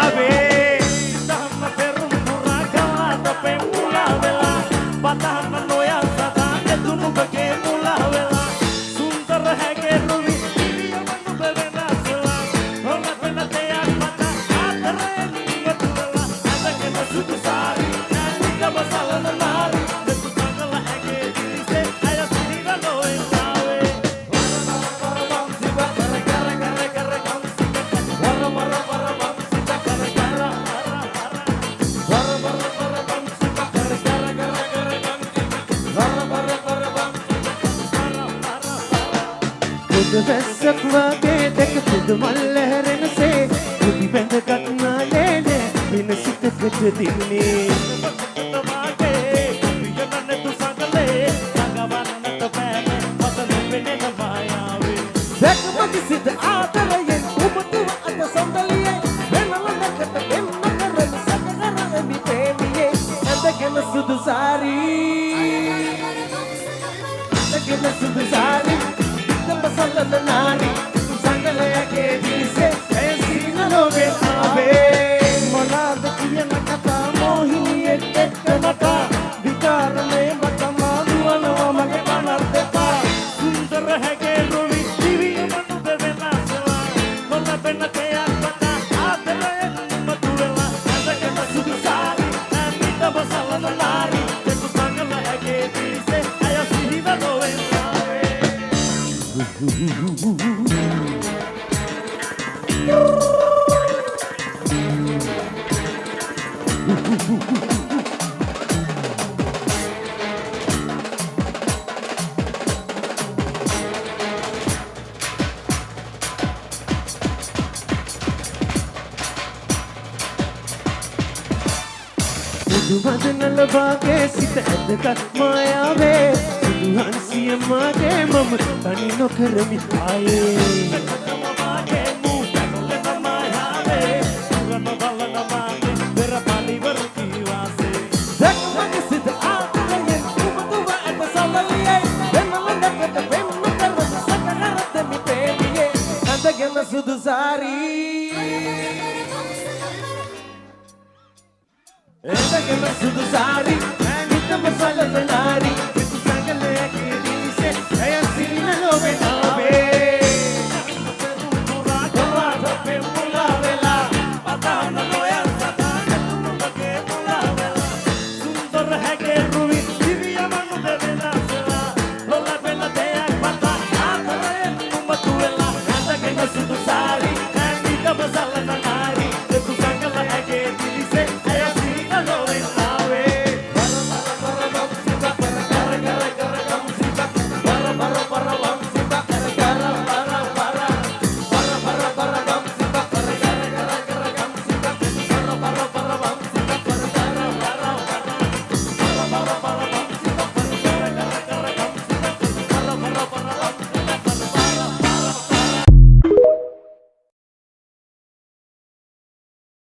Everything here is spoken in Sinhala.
ආවේ සිතහම පෙරුම් පුරාගාත පෙමුලා වෙලා බතහම නොයා සදා එතුනුබගේ මුලා වෙලා සුන්දර හැගේ රුවි ඉරියවනු බෙවෙනසලා හොල වෙන දෙයක් මත ආතරෙන් ඉවතුලා අදගෙන සුදු සාරි නැතිකම සලන නාරි දෙතු සංගල හැගේ දිරිසේ අය සිහින නොවෙන් ආවේ වැස්සක් වගේ දෙක පුද මල් ලැහැරෙනසේ පුදි බැඳගත් නාලේනේ වෙන සිතකට දින්නේ දැක්මති සිත ආදරයෙන් උමතුව අත සොඳලියේ වෙනලකට වෙන්න කරන සකරමි ප්‍රේමියේ ඇඳගෙන සුදු සාරි ඇඳගෙන සුදු sari Salad nani, sangalaya ke dise, aisi na loge aabe. Monad kiya nakata mohini ekka nata, vikar me matama duwanawa mage banarteta. සුන්දර හැගේ රුවි ඉරියවනු බෙවෙනසලා හොල වෙන දෙයක් මත ආතරෙන් ඉවතුලා අදගෙන සුදු සාරි නැතිකම සලන නාරි දෙතු සංගල හැගේ දිරිසේ අය සිහින නොවෙන් ආවේ Sudu madnal baage sita adkat maayaave Sudu hansiya maage mam tani no karami aaye Dakmani sita aatalayen umatuwa ata salaliye Venalanakata vemma karvasa sakagarata mi premiye Andagena sudu sari Esta que me sudu sari, esta me sale de nari.